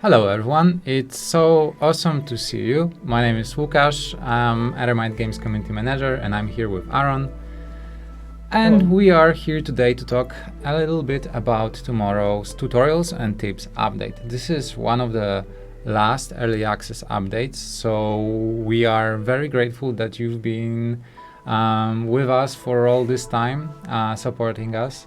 Hello everyone, it's so awesome to see you. My name is Łukasz, I'm Eremite Games Community Manager and I'm here with Aaron. And Hello. we are here today to talk a little bit about tomorrow's tutorials and tips update. This is one of the last early access updates, so we are very grateful that you've been with us for all this time, supporting us.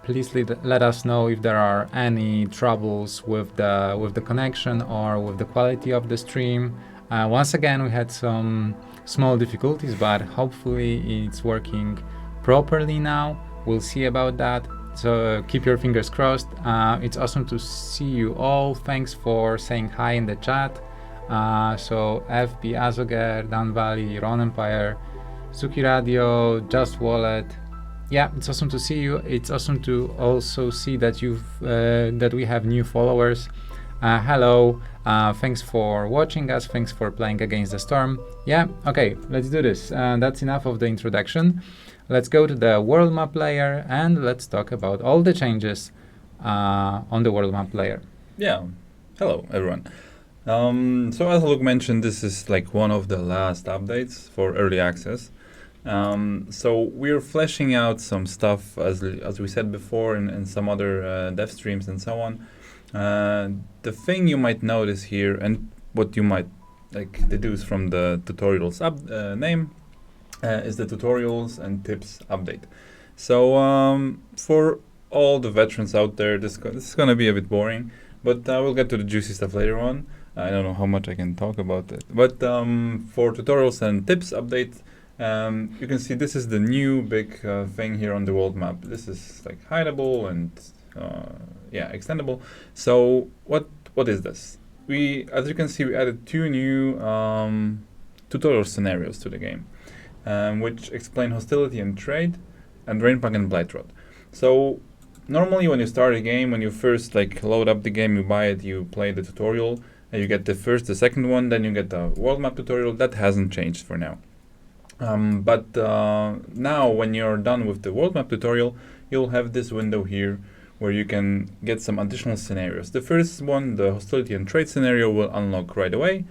Please let us know if there are any troubles with the connection or with the quality of the stream. Once again, we had some small difficulties, but hopefully it's working properly now. We'll see about that. So keep your fingers crossed. It's awesome to see you all. Thanks for saying hi in the chat. So FB Azoger, Dan Valley, Ron Empire, Suki Radio, Just Wallet. Yeah, it's awesome to see you. It's awesome to also see that that we have new followers. Hello, thanks for watching us. Thanks for playing Against the Storm. Yeah, okay, let's do this. That's enough of the introduction. Let's go to the world map layer and let's talk about all the changes on the world map layer. Yeah. Hello, everyone. So as Luke mentioned, this is like one of the last updates for early access. So we're fleshing out some stuff, as we said before, in some other dev streams and so on. The thing you might notice here, and what you might like deduce from the tutorials name, is the tutorials and tips update. So for all the veterans out there, this is going to be a bit boring, but we'll get to the juicy stuff later on. I don't know how much I can talk about it, but for tutorials and tips update, you can see this is the new big thing here on the world map. This is like hideable and extendable. So what is this? As you can see, we added two new tutorial scenarios to the game, which explain hostility and trade, and Rainpunk and Blightrod. So normally when you start a game, when you first like load up the game, you buy it, you play the tutorial, and you get the second one, then you get the world map tutorial. That hasn't changed for now. But now when you're done with the world map tutorial, you'll have this window here where you can get some additional scenarios. The first one, the hostility and trade scenario, will unlock right away,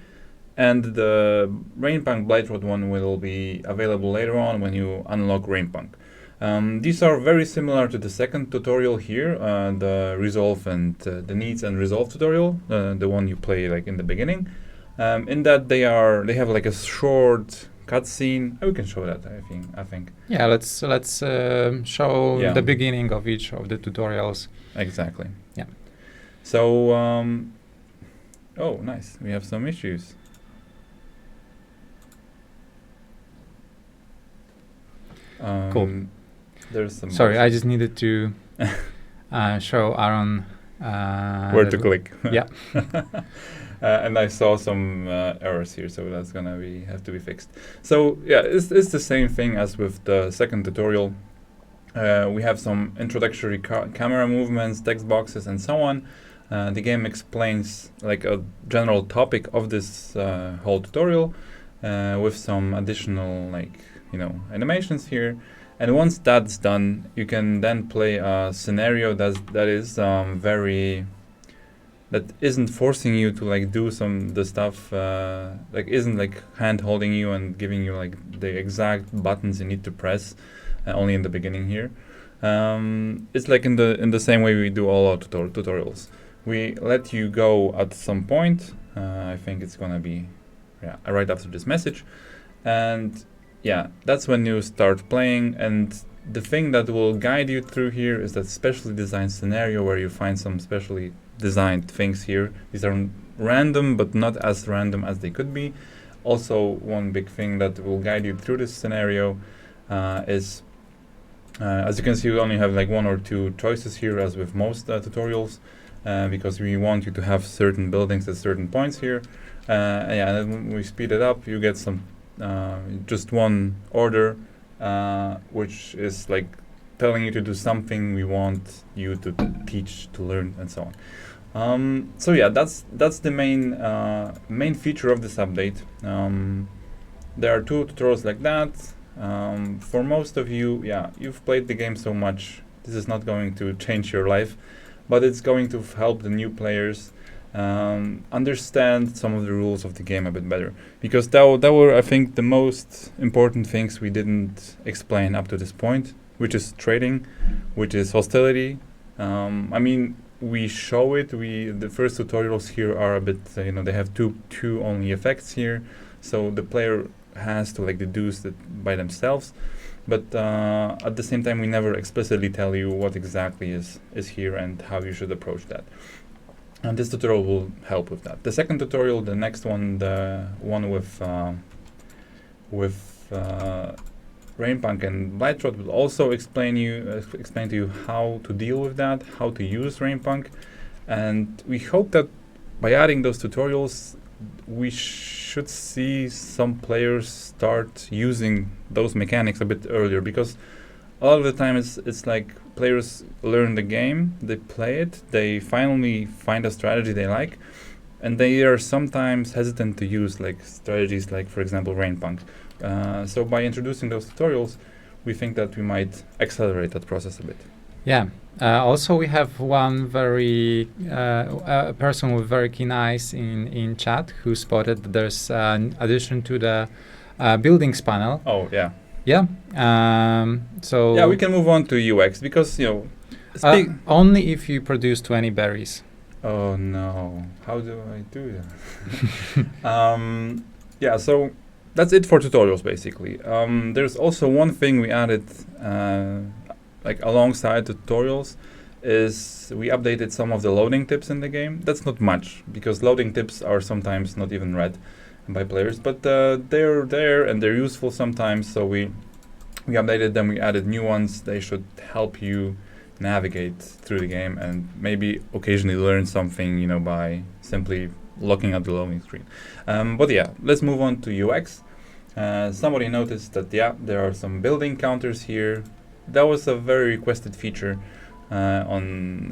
and the Rainpunk Blightrod one will be available later on when you unlock Rainpunk. These are very similar to the second tutorial here, the resolve and the needs and resolve tutorial, the one you play like in the beginning. In that they have like a short cutscene. We can show that. I think. Yeah, let's show the beginning of each of the tutorials. Exactly. Yeah. So, oh, nice. We have some issues. Cool. There's some. Sorry, I just needed to show Aaron where to click. Yeah. And I saw some errors here, so that's gonna have to be fixed. So yeah, it's the same thing as with the second tutorial. We have some introductory camera movements, text boxes, and so on. The game explains like a general topic of this whole tutorial with some additional animations here. And once that's done, you can then play a scenario that isn't forcing you to like do the stuff, isn't like hand holding you and giving you like the exact buttons you need to press only in the beginning here. It's like in the same way we do all our tutorials. We let you go at some point. I think it's gonna be right after this message, and yeah, that's when you start playing. And the thing that will guide you through here is that specially designed scenario where you find some specially designed things here. These are random, but not as random as they could be. Also, one big thing that will guide you through this scenario is, as you can see, we only have like one or two choices here, as with most tutorials, because we want you to have certain buildings at certain points here. And then when we speed it up, you get some just one order, which is like telling you to do something we want you to teach, to learn, and so on. So yeah, that's the main feature of this update. There are two tutorials like that. For most of you, you've played the game so much, this is not going to change your life. but it's going to help the new players understand some of the rules of the game a bit better. Because that were, I think, the most important things we didn't explain up to this point, which is trading, which is hostility. I mean, we show it. The first tutorials here are a bit, they have two only effects here, so the player has to deduce it by themselves. But at the same time, we never explicitly tell you what exactly is here and how you should approach that. And this tutorial will help with that. The second tutorial, the next one, the one with Rainpunk and Viceroy, will also explain to you how to deal with that, how to use Rainpunk, and we hope that by adding those tutorials, we should see some players start using those mechanics a bit earlier, because a lot of the time it's like players learn the game, they play it, they finally find a strategy they like, and they are sometimes hesitant to use strategies like, for example, Rainpunk. So by introducing those tutorials, we think that we might accelerate that process a bit. Yeah. Also, we have one very a person with very keen eyes in chat who spotted that there's an addition to the buildings panel. Oh yeah. Yeah. So yeah, we can move on to UX because only if you produce 20 berries. Oh no! How do I do that? Yeah. So that's it for tutorials basically. There's also one thing we added. Alongside the tutorials, is we updated some of the loading tips in the game. That's not much, because loading tips are sometimes not even read by players, but they're there and they're useful sometimes, so we updated them, we added new ones. They should help you navigate through the game and maybe occasionally learn something, by simply looking at the loading screen. But yeah, let's move on to UX. Somebody noticed that, there are some building counters here. That was a very requested feature on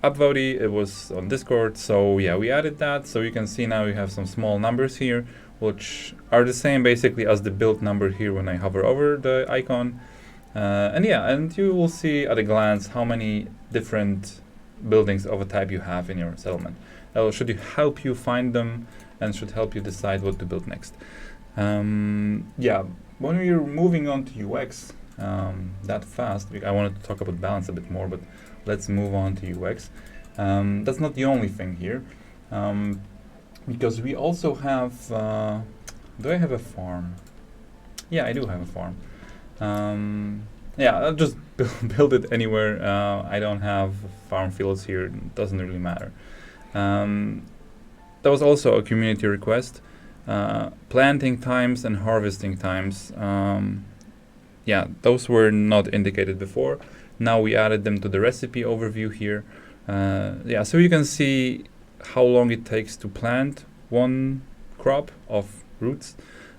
Upvote. It was on Discord, so yeah, we added that. So you can see now we have some small numbers here, which are the same basically as the build number here when I hover over the icon. And you will see at a glance how many different buildings of a type you have in your settlement. That should help you find them and should help you decide what to build next. When we're moving on to UX, that fast. I wanted to talk about balance a bit more, but let's move on to UX. That's not the only thing here, because we also have. Do I have a farm? Yeah, I do have a farm. I'll just build it anywhere. I don't have farm fields here. It doesn't really matter. That was also a community request. Planting times and harvesting times. Those were not indicated before. Now we added them to the recipe overview here. So you can see how long it takes to plant one crop of roots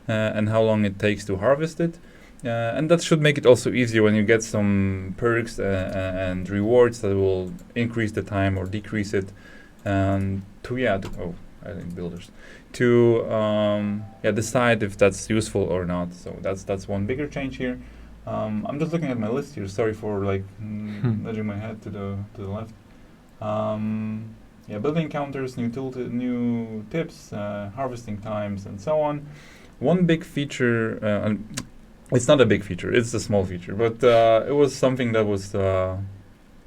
and how long it takes to harvest it. And that should make it also easier when you get some perks and rewards that will increase the time or decrease it. Builders to decide if that's useful or not. So that's one bigger change here. I'm just looking at my list here. Sorry for nudging my head to the left. Building counters, new tips, harvesting times, and so on. One big feature, and it's not a big feature; it's a small feature, but it was something that was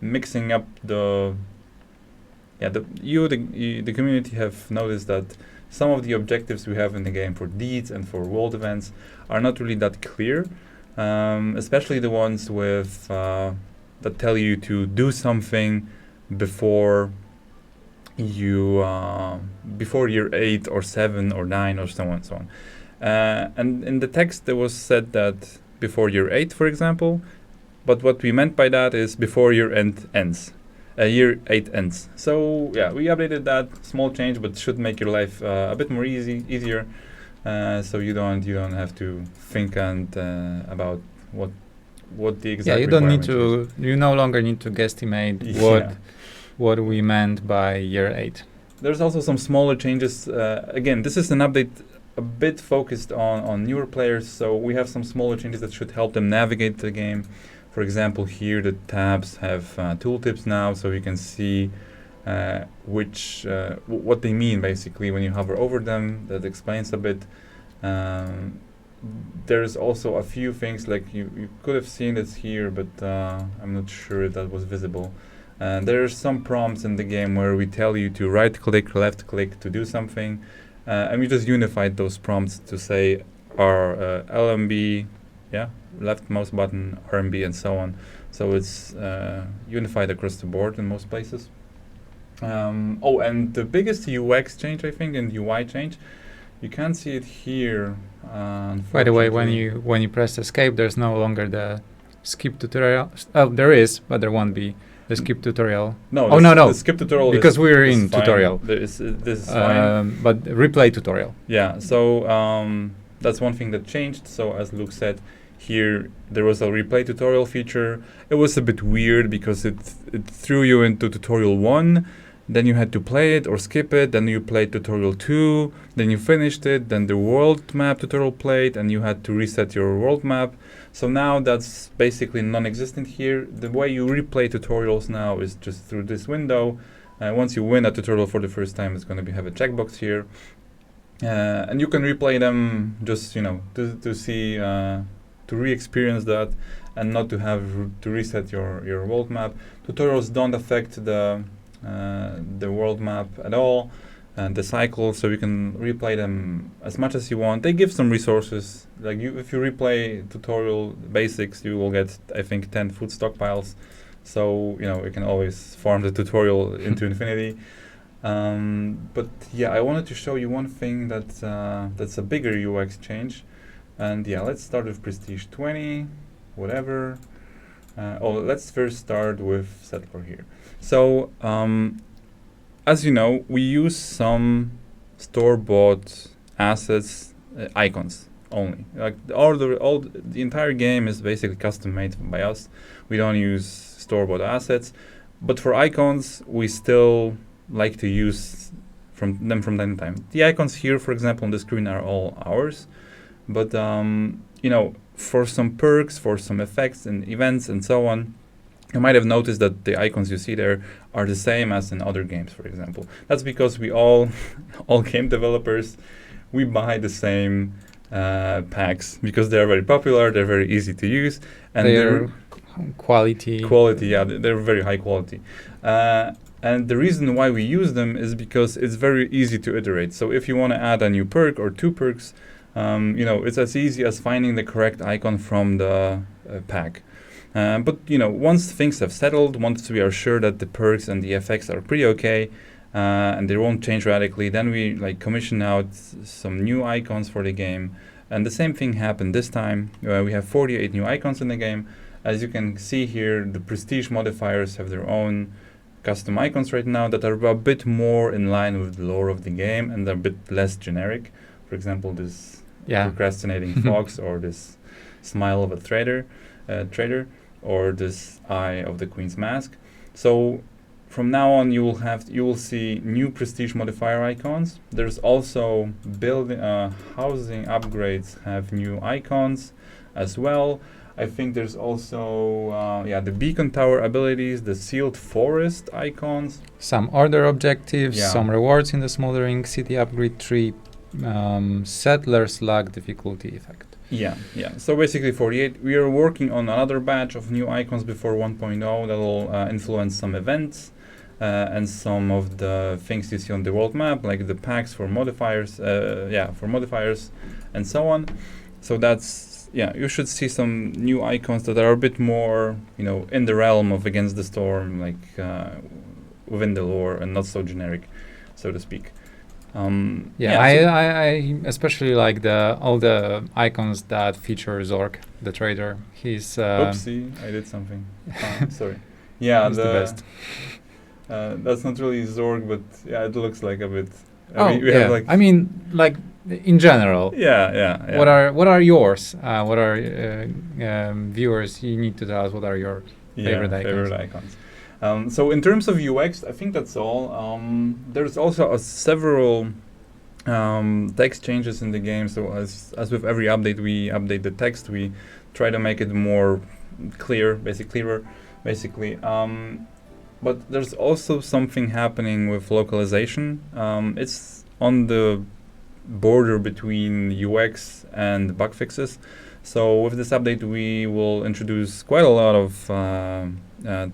mixing up the community have noticed that some of the objectives we have in the game for deeds and for world events are not really that clear. Especially the ones with that tell you to do something before year 8 or 7 or 9 or so on. And in the text there was said that before year 8, for example, but what we meant by that is before year 8 ends. So we updated that, small change, but should make your life a bit more easier. So you don't have to think about what the exact. You no longer need to guesstimate what we meant by year 8. There's also some smaller changes. Again, this is an update a bit focused on newer players, so we have some smaller changes that should help them navigate the game. For example, here the tabs have tooltips now, so you can see what they mean basically when you hover over them. That explains a bit. There's also a few things like you could have seen it here, but I'm not sure if that was visible. There are some prompts in the game where we tell you to right click, left click to do something, and we just unified those prompts to say our LMB, left mouse button, RMB, and so on. So it's unified across the board in most places. And the biggest UX change, I think, and UI change, you can't see it here. By the way, when you press escape, there's no longer the skip tutorial. Oh, there is, but there won't be the skip tutorial. No. No. The skip tutorial because we're is in fine. tutorial. This is fine. But replay tutorial. Yeah. So that's one thing that changed. So as Luke said, here there was a replay tutorial feature. It was a bit weird because it threw you into tutorial 1. Then you had to play it or skip it, then you played tutorial 2, then you finished it, then the world map tutorial played, and you had to reset your world map. So now that's basically non-existent here. The way you replay tutorials now is just through this window. Once you win a tutorial for the first time, it's going to have a checkbox here. And you can replay them just, to see, to re-experience that and not to have to reset your world map. Tutorials don't affect the world map at all, and the cycle, so you can replay them as much as you want. They give some resources, like if you replay tutorial basics, you will get, I think, 10 food stockpiles, so you can always farm the tutorial into infinity. But yeah, I wanted to show you one thing that's a bigger UX change, and yeah, let's start with Prestige 20, whatever. Let's first start with Settler here. So, as you know, we use some store-bought assets, icons only. Like the entire game is basically custom-made by us. We don't use store-bought assets, but for icons, we still like to use them from time to time. The icons here, for example, on the screen are all ours, but for some perks, for some effects and events and so on, you might have noticed that the icons you see there are the same as in other games, for example. That's because we all game developers, we buy the same packs because they're very popular, they're very easy to use, and they're quality. Yeah, they're very high quality. And the reason why we use them is because it's very easy to iterate. So if you want to add a new perk or 2 perks, it's as easy as finding the correct icon from the pack. But once things have settled, once we are sure that the perks and the effects are pretty okay, and they won't change radically, then we commission out some new icons for the game. And the same thing happened this time. We have 48 new icons in the game. As you can see here, the prestige modifiers have their own custom icons right now that are a bit more in line with the lore of the game and they're a bit less generic. For example, this procrastinating fox, or this smile of a trader, or this eye of the Queen's Mask. So from now on, you will see new prestige modifier icons. There's also housing upgrades have new icons as well. I think there's also the beacon tower abilities, the sealed forest icons, some order objectives, some rewards in the smoldering city upgrade tree, settlers luck difficulty effect. Yeah. So basically 48. We are working on another batch of new icons before 1.0 that will influence some events and some of the things you see on the world map, like the packs for modifiers, and so on. So that's, you should see some new icons that are a bit more, in the realm of Against the Storm, like within the lore and not so generic, so to speak. I especially like all the icons that feature Zork, the trader. He's oopsie, I did something. Sorry. Yeah, he's the best. That's not really Zork, but it looks like a bit. In general. Yeah. What are yours? What are viewers? You need to tell us what are your favorite icons. So in terms of UX, I think that's all. There's also several text changes in the game. So as with every update, we update the text. We try to make it more clearer, basically. But there's also something happening with localization. It's on the border between UX and bug fixes. So with this update, we will introduce quite a lot of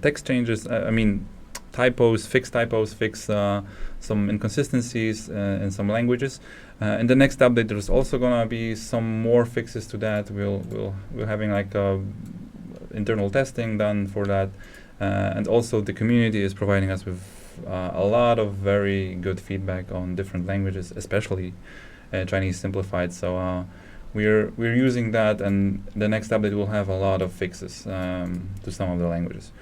text changes. I mean, fix some inconsistencies in some languages. In the next update, there's also gonna be some more fixes to that. We're having like internal testing done for that, and also the community is providing us with a lot of very good feedback on different languages, especially Chinese simplified. So we're using that, and the next update will have a lot of fixes to some of the languages.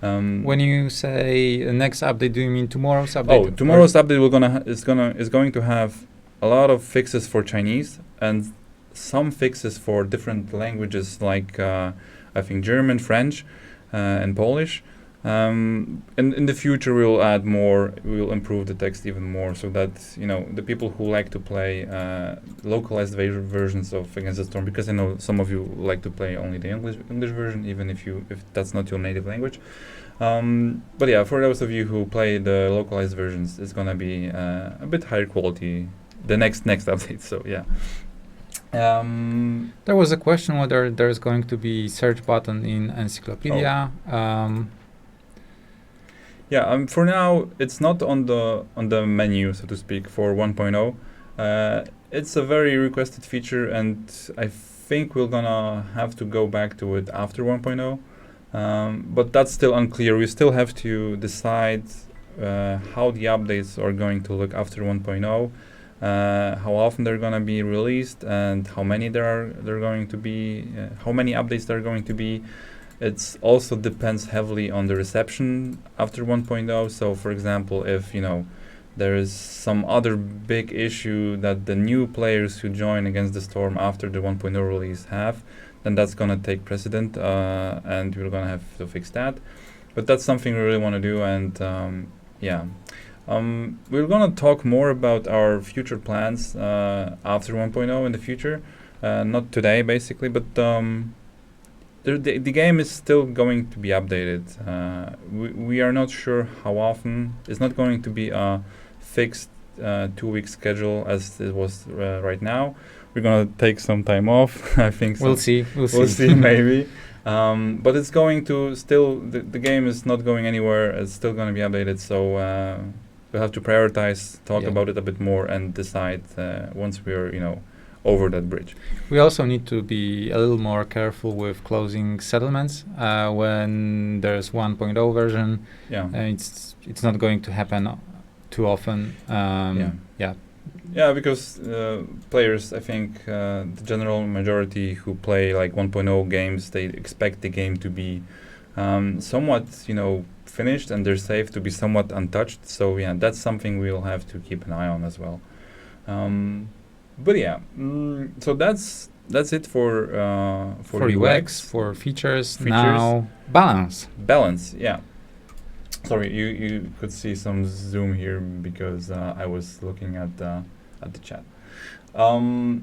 When you say the next update, do you mean tomorrow's update? Oh, tomorrow's update is going to have a lot of fixes for Chinese and some fixes for different languages like I think German, French, and Polish. And in the future, we'll add more. We'll improve the text even more, so that the people who like to play localized versions of Against the Storm, because I know some of you like to play only the English version, even if that's not your native language. But yeah, for those of you who play the localized versions, it's gonna be a bit higher quality. The next update. So yeah. There was a question whether there's going to be search button in Encyclopedia. Yeah, for now it's not on the menu, so to speak, for 1.0. It's a very requested feature, and I think we're gonna have to go back to it after 1.0. But that's still unclear. We still have to decide how the updates are going to look after 1.0, how often they're gonna be released, and how many they're going to be, how many updates there are going to be. It also depends heavily on the reception after 1.0. So, for example, if there is some other big issue that the new players who join Against the Storm after the 1.0 release have, then that's gonna take precedent, and we're gonna have to fix that. But that's something we really want to do, and we're gonna talk more about our future plans after 1.0 in the future. Not today, basically, but the game is still going to be updated. We are not sure how often. It's not going to be a fixed 2-week schedule as it was right now. We're gonna take some time off. I think so. We'll see. We'll see maybe. But it's going to still. The game is not going anywhere. It's still going to be updated. So we'll have to prioritize, talk about it a bit more, and decide once we're over that bridge. We also need to be a little more careful with closing settlements when there's 1.0 version. Yeah, it's not going to happen too often. Yeah, because players, I think, the general majority who play like 1.0 games, they expect the game to be somewhat, finished, and they're safe to be somewhat untouched. So yeah, that's something we'll have to keep an eye on as well. But yeah, so that's it for UX, for features. Now balance. Yeah. Sorry, you could see some zoom here because I was looking at the chat. So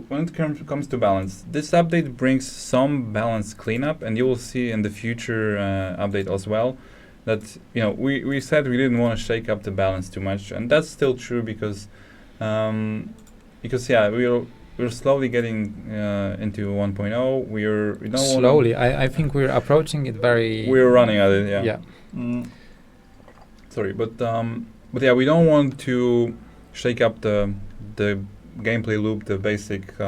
when it comes to balance, this update brings some balance cleanup, and you will see in the future update as well that we said we didn't want to shake up the balance too much, and that's still true because we're slowly getting into 1.0. We don't slowly. I think we're approaching it very. We're running at it. Yeah. Yeah. Sorry, but yeah, we don't want to shake up the gameplay loop, the basic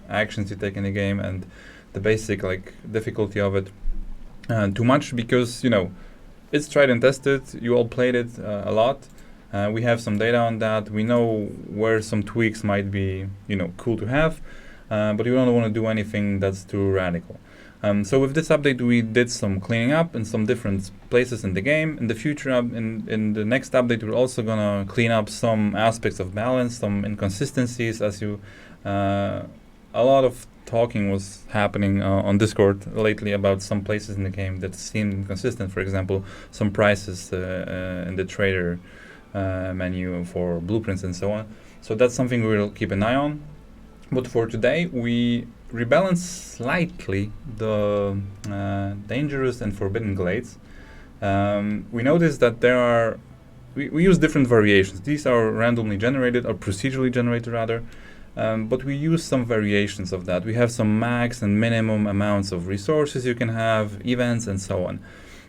actions you take in the game, and the basic difficulty of it too much, because it's tried and tested. You all played it a lot. We have some data on that. We know where some tweaks might be, cool to have, but we don't want to do anything that's too radical. So with this update, we did some cleaning up in some different places in the game. In the future, in the next update, we're also gonna clean up some aspects of balance, some inconsistencies. A lot of talking was happening on Discord lately about some places in the game that seemed inconsistent. For example, some prices in the trader menu for blueprints and so on. So that's something we'll keep an eye on. But for today, we rebalanced slightly the dangerous and forbidden glades. We noticed that we use different variations. These are randomly generated, or procedurally generated rather, but we use some variations of that. We have some max and minimum amounts of resources you can have, events, and so on.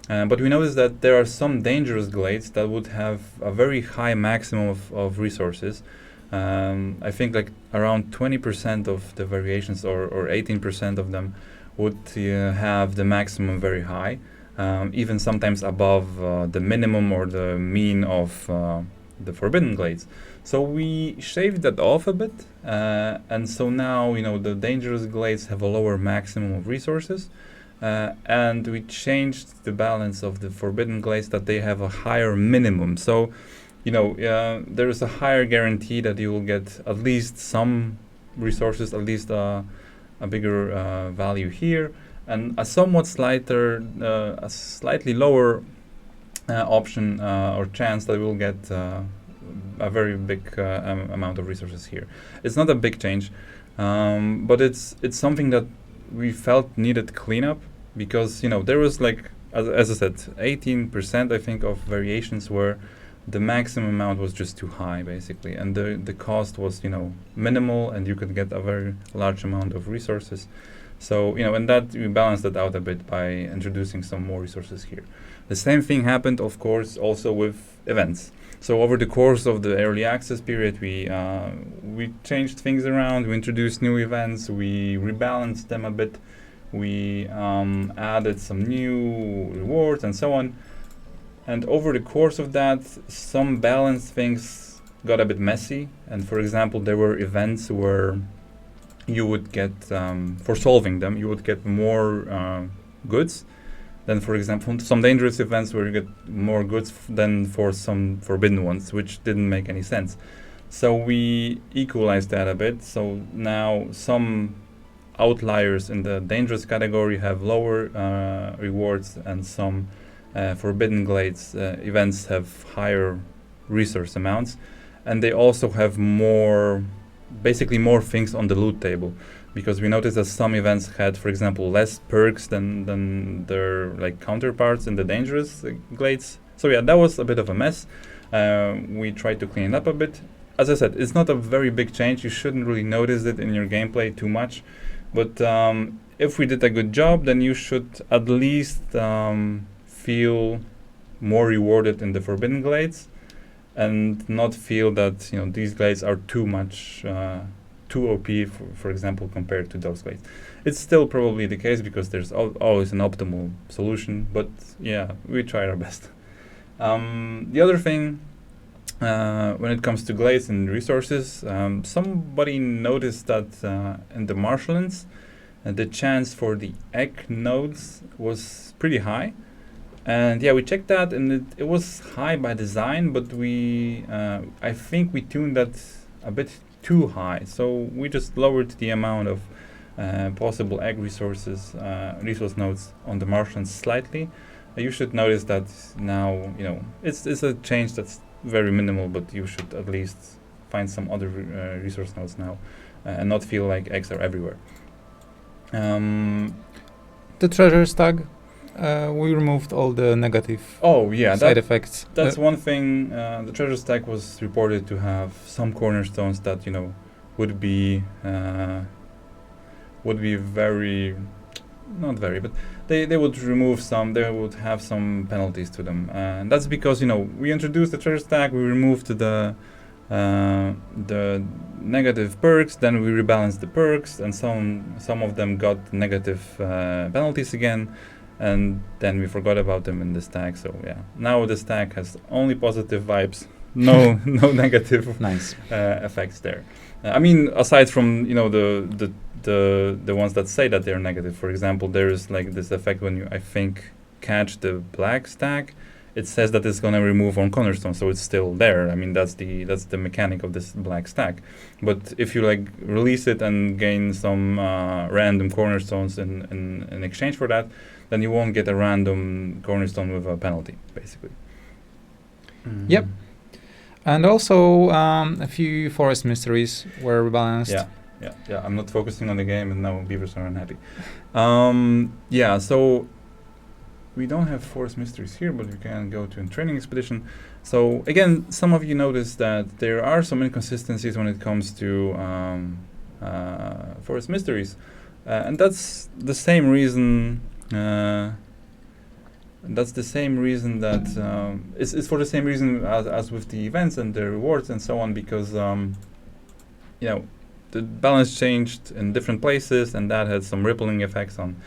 But we noticed that there are some dangerous glades that would have a very high maximum of resources. I think like around 20% of the variations or 18% of them would have the maximum very high, even sometimes above the minimum or the mean of the forbidden glades. So we shaved that off a bit, and so now the dangerous glades have a lower maximum of resources. And we changed the balance of the forbidden glades that they have a higher minimum. So, there is a higher guarantee that you will get at least some resources, at least a bigger value here, and a slightly lower option or chance that we will get a very big amount of resources here. It's not a big change, but it's something that we felt needed cleanup, because there was like as I said 18% I think of variations where the maximum amount was just too high basically, and the cost was minimal, and you could get a very large amount of resources. So and that we balanced that out a bit by introducing some more resources here. The same thing happened of course also with events. So over the course of the early access period, we changed things around. We introduced new events. We rebalanced them a bit. We added some new rewards and so on. And over the course of that, some balanced things got a bit messy. And for example, there were events where you would get, for solving them, you would get more goods. Then, for example, some dangerous events where you get more goods than for some forbidden ones, which didn't make any sense. So we equalized that a bit. So now some outliers in the dangerous category have lower rewards, and some forbidden glades events have higher resource amounts. And they also have basically more things on the loot table. Because we noticed that some events had, for example, less perks than their counterparts in the dangerous glades. So yeah, that was a bit of a mess. We tried to clean it up a bit. As I said, it's not a very big change. You shouldn't really notice it in your gameplay too much. But if we did a good job, then you should at least feel more rewarded in the forbidden glades, and not feel that these glades are too much. Too OP, for example, compared to those glades. It's still probably the case because there's always an optimal solution, but yeah, we tried our best. The other thing, when it comes to glades and resources, somebody noticed that in the marshlands, the chance for the egg nodes was pretty high. And yeah, we checked that, and it was high by design, but I think we tuned that a bit too high, so we just lowered the amount of possible egg resource nodes on the marshlands slightly. You should notice that now it's a change that's very minimal, but you should at least find some other resource nodes now, and not feel like eggs are everywhere. The treasure stack, we removed all the negative side effects. That's one thing. The treasure stack was reported to have some cornerstones that would be very, not very, but they would remove some. They would have some penalties to them, and that's because we introduced the treasure stack. We removed the negative perks, then we rebalanced the perks, and some of them got negative penalties again. And then we forgot about them in the stack. So yeah, now the stack has only positive vibes, no negative effects there. I mean, aside from the ones that say that they're negative. For example, there is this effect when you catch the black stack. It says that it's gonna remove one cornerstone, so it's still there. I mean, that's the mechanic of this black stack. But if you release it and gain some random cornerstones in exchange for that, then you won't get a random cornerstone with a penalty, basically. Yep. And also a few forest mysteries were rebalanced. Yeah. Yeah. I'm not focusing on the game, and now beavers are unhappy. Yeah, so we don't have forest mysteries here, but we can go to a training expedition. So again, some of you noticed that there are some inconsistencies when it comes to forest mysteries, and that's the same reason. That's the same reason that it's for the same reason as with the events and the rewards and so on, because the balance changed in different places, and that had some rippling effects on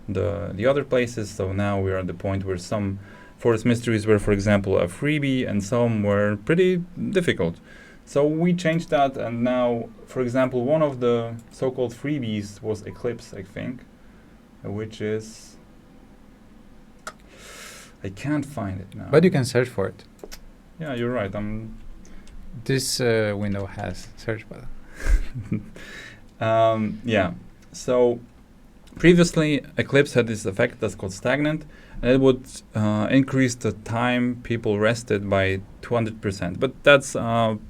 the other places. So now we're at the point where some forest mysteries were, for example, a freebie, and some were pretty difficult. So we changed that, and now, for example, one of the so-called freebies was Eclipse, I think, which is... I can't find it now. But you can search for it. Yeah, you're right. This window has search button. Yeah. So previously, Eclipse had this effect that's called stagnant, and it would increase the time people rested by 200%. But that's not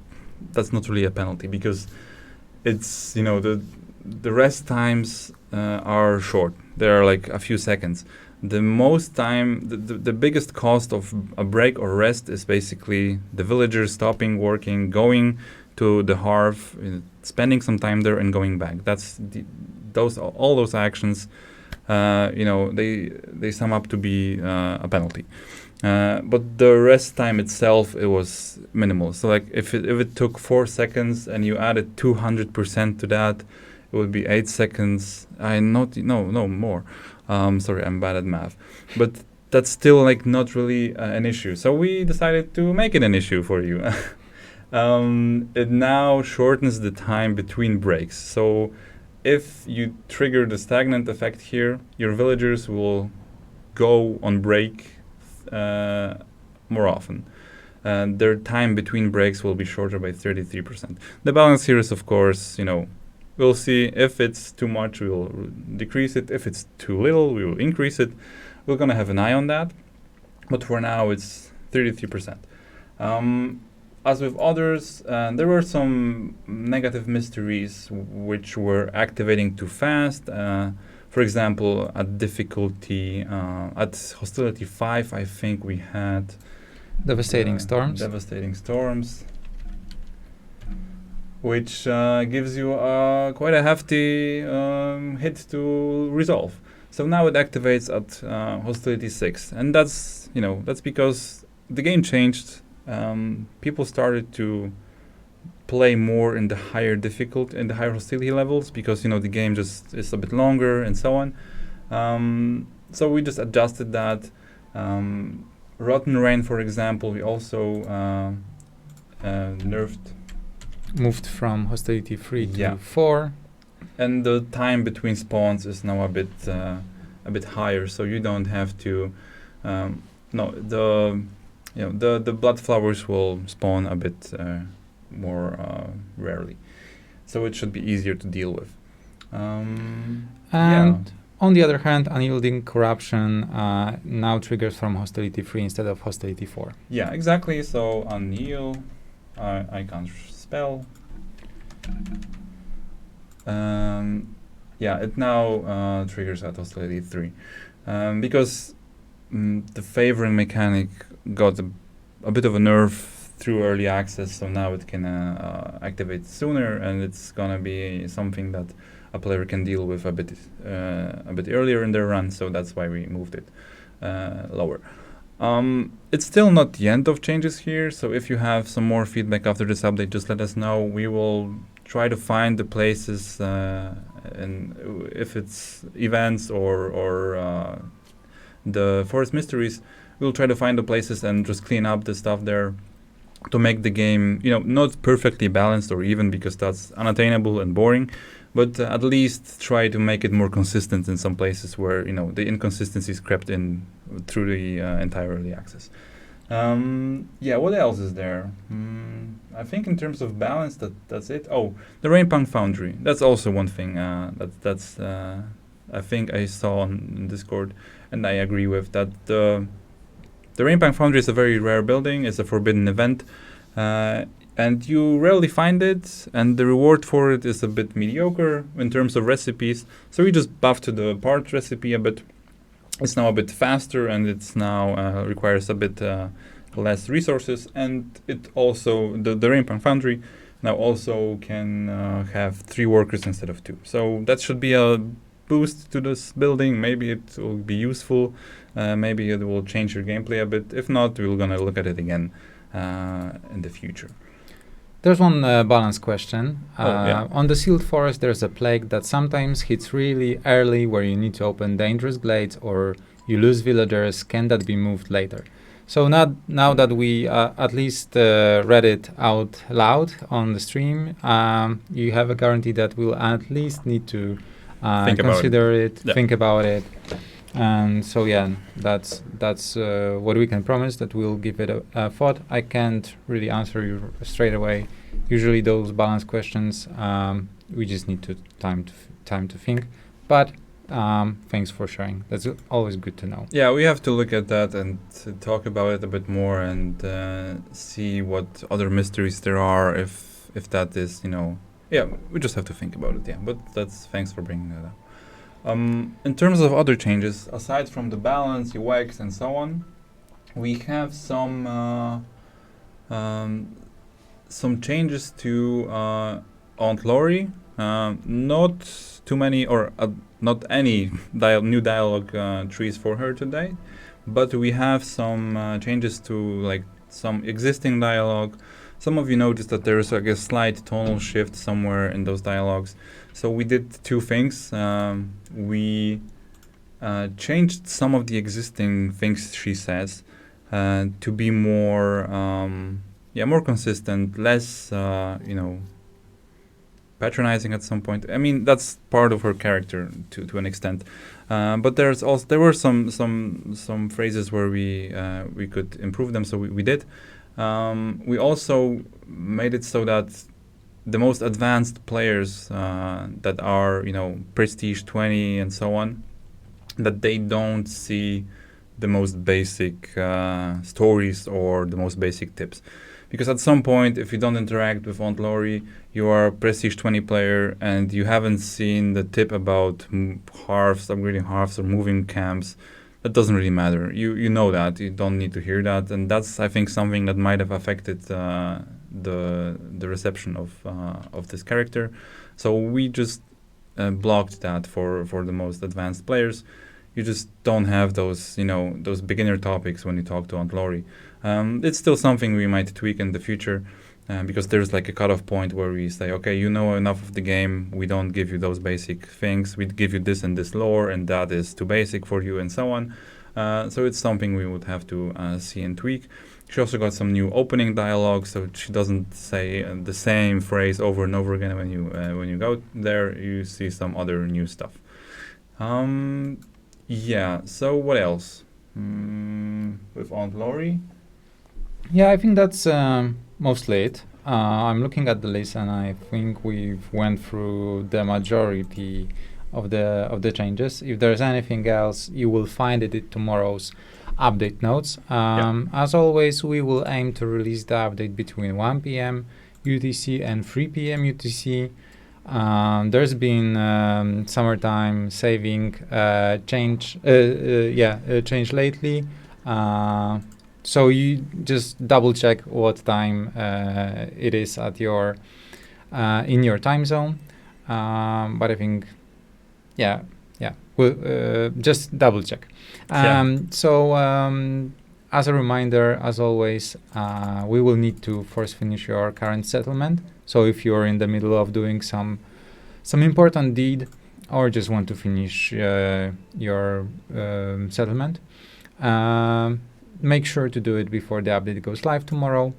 really a penalty, because it's the rest times are short. They are like a few seconds. The most time, the biggest cost of a break or rest is basically the villagers stopping working, going to the hearth, spending some time there, and going back. That's all those actions. They sum up to be a penalty. But the rest time itself, it was minimal. So like if it took 4 seconds and you added 200% to that, it would be 8 seconds. No more. Sorry, I'm bad at math. But that's still like not really an issue. So we decided to make it an issue for you. It now shortens the time between breaks. So if you trigger the stagnant effect here, your villagers will go on break more often. And their time between breaks will be shorter by 33%. The balance here is, of course, we'll see. If it's too much, we will decrease it. If it's too little, we will increase it. We're going to have an eye on that. But for now, it's 33%. As with others, there were some negative mysteries which were activating too fast. For example, at difficulty, at Hostility 5, I think we had... Devastating Storms. Devastating Storms. Which gives you quite a hefty hit to resolve. So now it activates at Hostility 6, and that's because the game changed. People started to play more in the higher hostility levels, because the game just is a bit longer and so on. So we just adjusted that. Rotten Rain, for example, we also moved from Hostility 3 to 4. And the time between spawns is now a bit higher, so you don't have to... the blood flowers will spawn a bit more rarely. So it should be easier to deal with. On the other hand, Unyielding Corruption now triggers from Hostility 3 instead of Hostility 4. Yeah, exactly. So Unheal, I can't spell. It now triggers at Hostility 3. Because the favoring mechanic got a bit of a nerf through early access, so now it can activate sooner, and it's gonna be something that a player can deal with a bit earlier in their run. So that's why we moved it lower. It's still not the end of changes here, so if you have some more feedback after this update, just let us know. We will try to find the places, and if it's events or the forest mysteries, we'll try to find the places and just clean up the stuff there to make the game, not perfectly balanced or even, because that's unattainable and boring, but at least try to make it more consistent in some places where, the inconsistencies crept in through the entire early access. What else is there? I think in terms of balance, that's it. Oh, the Rainpunk Foundry. That's also one thing that's I think I saw on Discord, and I agree with that. The Rainpunk Foundry is a very rare building. It's a forbidden event. and you rarely find it, and the reward for it is a bit mediocre in terms of recipes. So we just buffed the part recipe a bit. It's now a bit faster, and it's now requires a bit less resources, and it also the Rainpunk foundry now also can have 3 workers instead of 2. So that should be a boost to this building. Maybe it will be useful. Maybe it will change your gameplay a bit. If not, we're gonna look at it again in the future. There's one balance question. Yeah. On the sealed forest, there's a plague that sometimes hits really early where you need to open dangerous glades or you lose villagers. Can that be moved later? So now that we at least read it out loud on the stream, you have a guarantee that we'll at least need to consider it, think about it. And so yeah, that's what we can promise, that we'll give it a thought. I can't really answer you straight away. Usually those balance questions, we just need time to think. But thanks for sharing. That's always good to know. Yeah, we have to look at that and talk about it a bit more and see what other mysteries there are. If that is, yeah, we just have to think about it. Yeah, but thanks for bringing that up. In terms of other changes, aside from the balance, UX, and so on, we have some changes to Aunt Lori. Not too many, or not any new dialogue trees for her today, but we have some changes to some existing dialogue. Some of you noticed that there is a slight tonal shift somewhere in those dialogues. So we did 2 things. We changed some of the existing things she says to be more, more consistent, less, patronizing at some point. I mean, that's part of her character to an extent. But there were some phrases where we could improve them, so we did. We also made it so that the most advanced players that are, prestige 20 and so on, that they don't see the most basic stories or the most basic tips. Because at some point, if you don't interact with Aunt Lori, you are a prestige 20 player and you haven't seen the tip about hearths, upgrading hearths, or moving camps. That doesn't really matter. You know that. You don't need to hear that. And that's, I think, something that might have affected the reception of this character. So we just blocked that for the most advanced players. You just don't have those those beginner topics when you talk to Aunt Lori. It's still something we might tweak in the future, because there's a cutoff point where we say, okay, you know enough of the game. We don't give you those basic things. We give you this and this lore, and that is too basic for you, and so on. So it's something we would have to see and tweak. She also got some new opening dialogue, so she doesn't say the same phrase over and over again when you go there. You see some other new stuff. Yeah. So what else with Aunt Lori? Yeah, I think that's mostly it. I'm looking at the list, and I think we've went through the majority of the changes. If there's anything else, you will find it in tomorrow's update notes. As always, we will aim to release the update between 1 p.m. UTC and 3 p.m. UTC. There's been summertime saving change lately. So you just double check what time it is at your in your time zone. But I think, we'll just double check. So as a reminder, as always, we will need to first finish your current settlement. So if you're in the middle of doing some important deed, or just want to finish your settlement, make sure to do it before the update goes live tomorrow.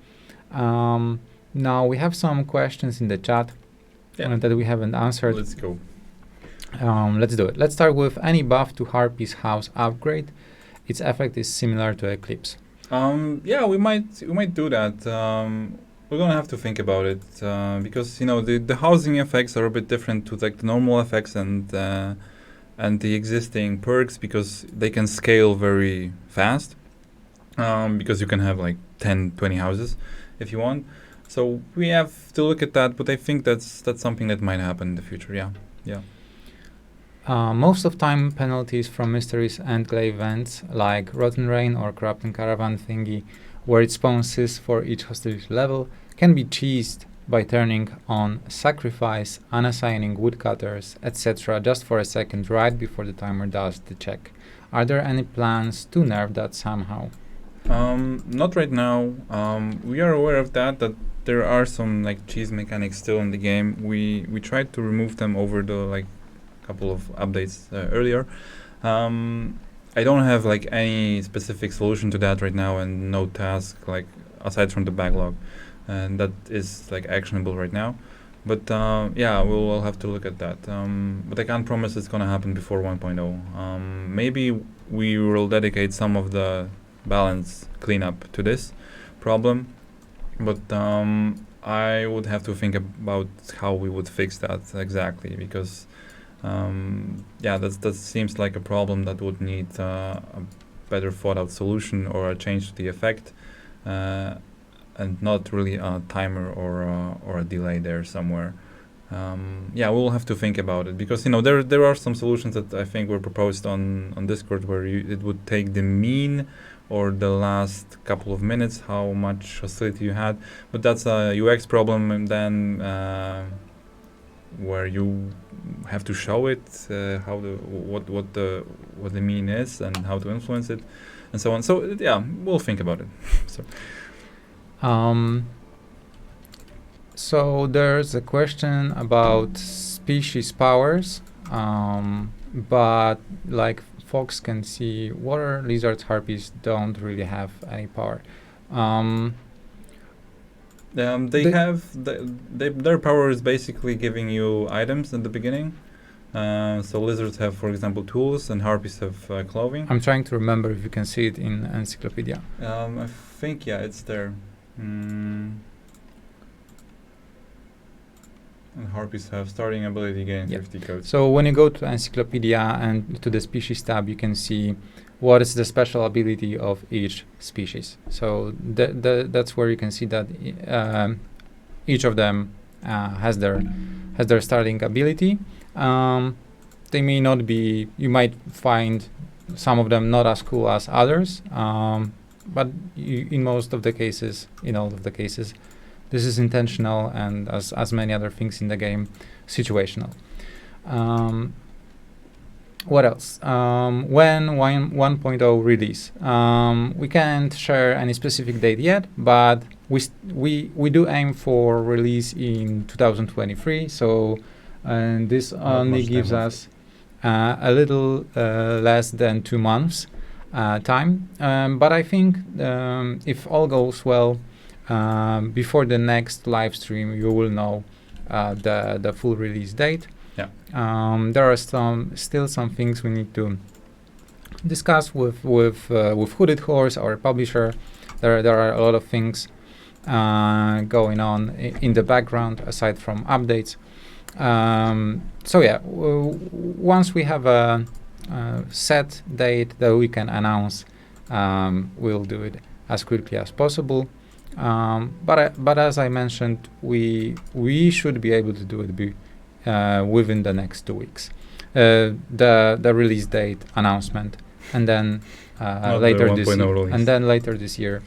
Now we have some questions in the chat that we haven't answered. Let's go. Let's do it. Let's start with any buff to Harpy's house upgrade. Its effect is similar to Eclipse. We might do that. We're gonna have to think about it because the housing effects are a bit different to the normal effects and the existing perks, because they can scale very fast. Because you can have 10, 20 houses if you want. So we have to look at that, but I think that's something that might happen in the future. Yeah. Most of time penalties from mysteries and glade events like Rotten Rain or Corrupting Caravan thingy, where it spawns for each hostility level, can be cheesed by turning on sacrifice, unassigning woodcutters, etc. just for a second right before the timer does the check. Are there any plans to nerf that somehow? Not right now. We are aware of that there are some like cheese mechanics still in the game. We tried to remove them over the couple of updates earlier. I don't have like any specific solution to that right now, and no task aside from the backlog, and that is actionable right now. But yeah, we'll have to look at that. But I can't promise it's gonna happen before 1.0. Maybe we will dedicate some of the balance cleanup to this problem, but I would have to think about how we would fix that exactly, because that seems like a problem that would need a better thought out solution or a change to the effect, and not really a timer or a delay there somewhere. We'll have to think about it, because there are some solutions that I think were proposed on Discord where it would take the mean or the last couple of minutes how much hostility you had, but that's a UX problem, and then where you have to show it what the mean is and how to influence it and so on. So we'll think about it. So there's a question about species powers, but like Fox can see, water lizards, harpies don't really have any power. Their power is basically giving you items in the beginning. So lizards have, for example, tools, and harpies have clothing. I'm trying to remember if you can see it in encyclopedia. I think it's there. And harpies have starting ability gain 50 codes. So when you go to encyclopedia and to the species tab, you can see what is the special ability of each species. So that's where you can see that each of them has their starting ability. They may not be. You might find some of them not as cool as others, but in all of the cases, this is intentional, and as many other things in the game, situational. What else? When 1.0 release? We can't share any specific date yet, but we do aim for release in 2023. So, and this only gives us a little less than 2 months time. But I think if all goes well, before the next live stream, you will know the full release date. Yeah. There are still some things we need to discuss with Hooded Horse, our publisher. There are a lot of things going on in the background aside from updates. Once we have a set date that we can announce, we'll do it as quickly as possible. But as I mentioned, we should be able to do it within the next 2 weeks. The release date announcement, and then later this year,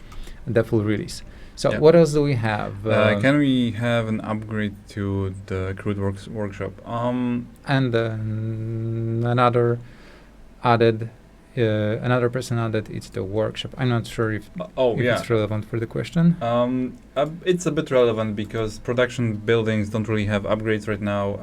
the full release. So what else do we have? Can we have an upgrade to the Crude Workshop? And another person added it's the workshop. I'm not sure if it's relevant for the question. It's a bit relevant because production buildings don't really have upgrades right now.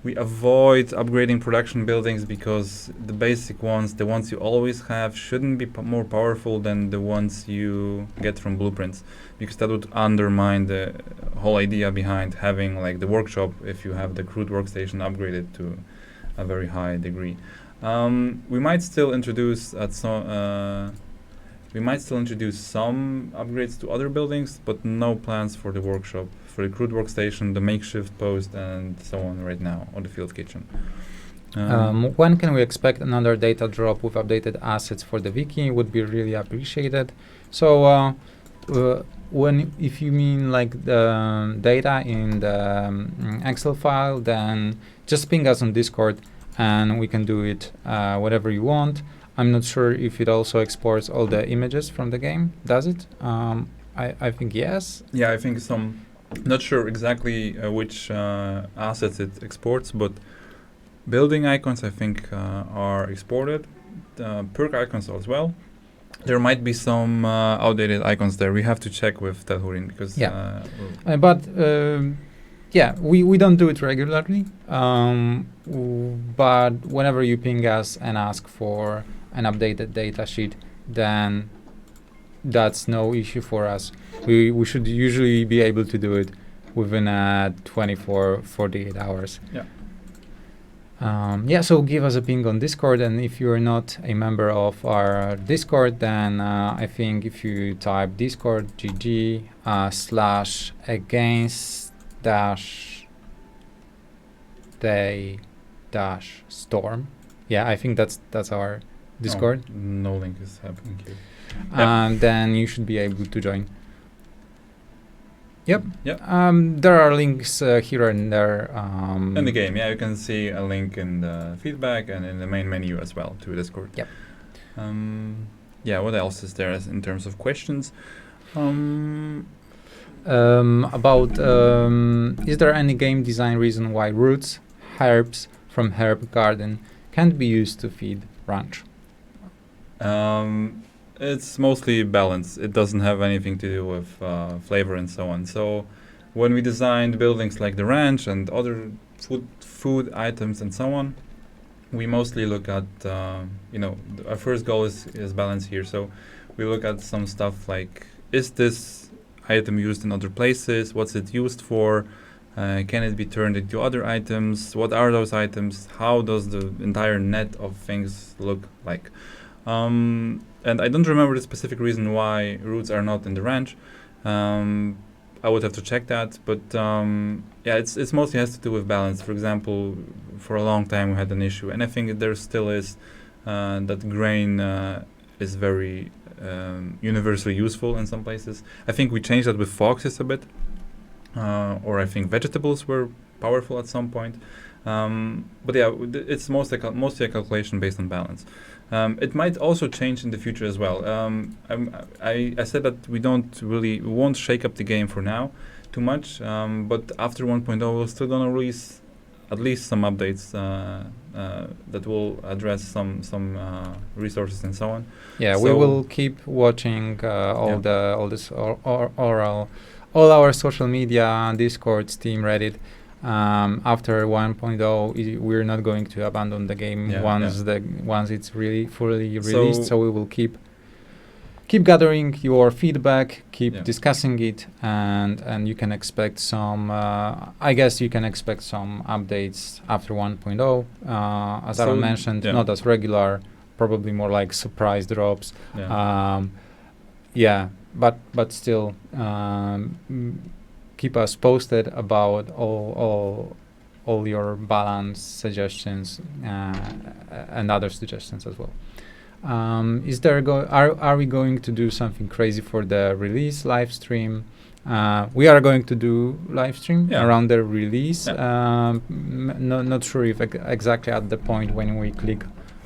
We avoid upgrading production buildings because the basic ones, the ones you always have, shouldn't be more powerful than the ones you get from blueprints, because that would undermine the whole idea behind having the workshop if you have the crude workstation upgraded to a very high degree. We might still introduce some upgrades to other buildings, but no plans for the workshop, for the crude workstation, the makeshift post, and so on right now, or the field kitchen. When can we expect another data drop with updated assets for the wiki? Would be really appreciated. So if you mean like the data in the Excel file, then just ping us on Discord and we can do it whatever you want. I'm not sure if it also exports all the images from the game. Does it? I think yes. Yeah, I think some. Not sure exactly which assets it exports, but building icons I think are exported. Perk icons as well. There might be some outdated icons there. We have to check with Telhurin because. Yeah. But yeah, we don't do it regularly. But whenever you ping us and ask for an updated data sheet, then that's no issue for us. We should usually be able to do it within 24, 48 hours. Yeah. Yeah, so give us a ping on Discord, and if you're not a member of our Discord, then I think if you type Discord GG / against dash day dash storm. Yeah, I think that's our Discord. Oh, no link is happening here. And then you should be able to join. Yep. Yep. There are links here and there. In the game, yeah, you can see a link in the feedback and in the main menu as well to Discord. Yep. Yeah, what else is there in terms of questions? About is there any game design reason why roots, herbs from herb garden can't be used to feed ranch? It's mostly balance. It doesn't have anything to do with flavor and so on. So when we designed buildings like the ranch and other food items and so on, we mostly look at, our first goal is balance here. So we look at some stuff like, is this item used in other places? What's it used for? Can it be turned into other items? What are those items? How does the entire net of things look like? And I don't remember the specific reason why roots are not in the ranch. I would have to check that, but yeah, it's mostly has to do with balance. For example, for a long time we had an issue, and I think there still is that grain is very universally useful in some places. I think we changed that with foxes a bit, or I think vegetables were powerful at some point. But yeah, it's mostly a calculation based on balance. It might also change in the future as well. I said that we won't shake up the game for now too much, but after 1.0 we're still gonna release at least some updates that will address some resources and so on. Yeah, we will keep watching all our social media, Discord, Steam, Reddit. After 1.0, we're not going to abandon the game once it's really fully released. So we will keep gathering your feedback, keep discussing it, and you can expect some. I guess you can expect some updates after 1.0. As Aaron mentioned, not as regular, probably more like surprise drops. But still. Keep us posted about all your balance suggestions and other suggestions as well. Are we going to do something crazy for the release live stream? We are going to do live stream around the release. Not sure if exactly at the point when we click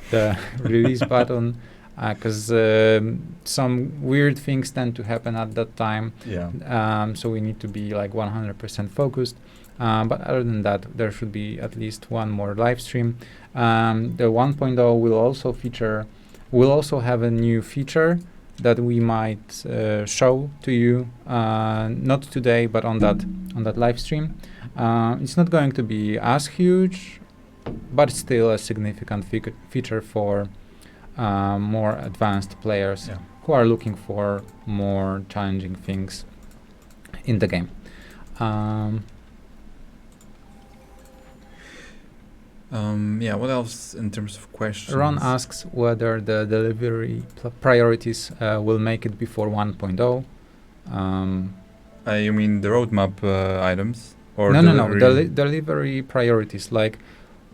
the release button. Because some weird things tend to happen at that time. So we need to be like 100% focused. But other than that, there should be at least one more live stream. The 1.0 will also have a new feature that we might show to you, not today, but on that live stream. It's not going to be as huge, but still a significant feature for more advanced players who are looking for more challenging things in the game. What else in terms of questions? Ron asks whether the delivery priorities will make it before 1.0. You mean the roadmap items? Or no. Delivery priorities, like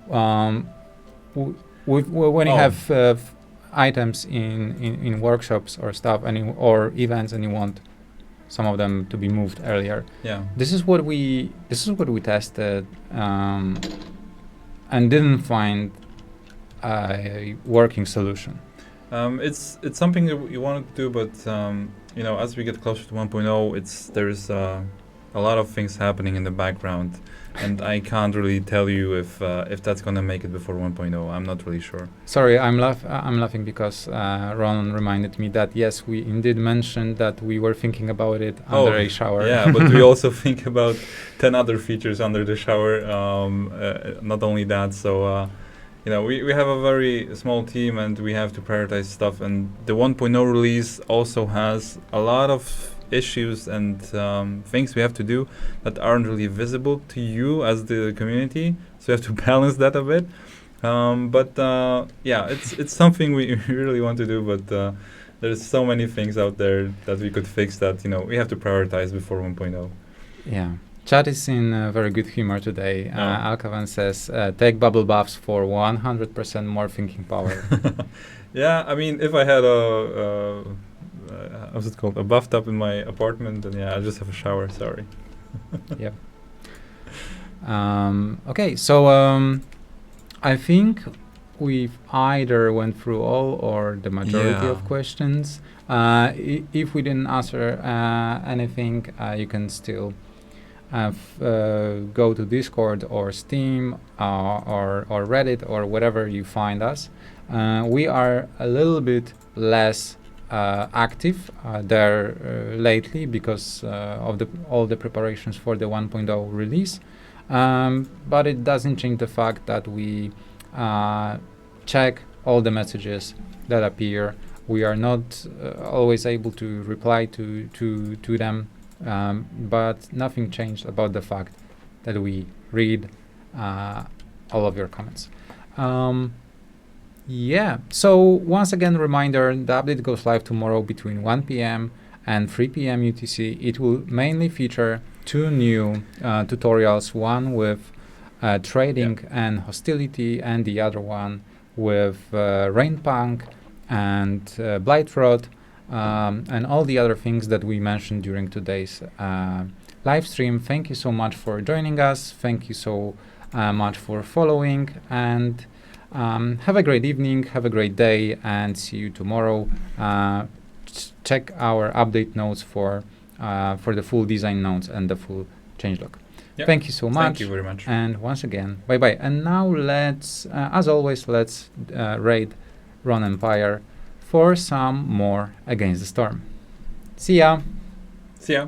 when you have items in workshops or stuff or events, and you want some of them to be moved earlier. Yeah. This is what we tested, and didn't find a working solution. It's something that we wanted to do, but as we get closer to 1.0, there's a lot of things happening in the background, and I can't really tell you if that's gonna make it before 1.0. I'm not really sure. Sorry, I'm laughing because Ron reminded me that yes, we indeed mentioned that we were thinking about it under a shower. Yeah, but we also think about 10 other features under the shower. Not only that, so. We have a very small team and we have to prioritize stuff, and the 1.0 release also has a lot of issues and things we have to do that aren't really visible to you as the community, so we have to balance that a bit. It's something we really want to do, but there's so many things out there that we could fix that we have to prioritize before 1.0. Yeah. Chat is in very good humor today. Alkavan says, take bubble baths for 100% more thinking power. Yeah, I mean, if I had how's it called? A bathtub in my apartment, then I just have a shower, sorry. Yep. Okay, so I think we've either went through all or the majority of questions. If we didn't answer anything, you can still go to Discord or Steam or Reddit or wherever you find us. We are a little bit less active there lately because of all the preparations for the 1.0 release, but it doesn't change the fact that we check all the messages that appear. We are not always able to reply to them. But nothing changed about the fact that we read all of your comments. So once again, reminder, the update goes live tomorrow between 1 p.m. and 3 p.m. UTC. It will mainly feature 2 new tutorials, one with trading and hostility, and the other one with Rainpunk and Blightrod. And all the other things that we mentioned during today's live stream. Thank you so much for joining us. Thank you so much for following, and have a great evening, have a great day, and see you tomorrow. Check our update notes for the full design notes and the full changelog. Yep. Thank you so much. Thank you very much. And once again, bye-bye. And now let's, as always, let's raid Ron Empire for some more Against the Storm. See ya! See ya!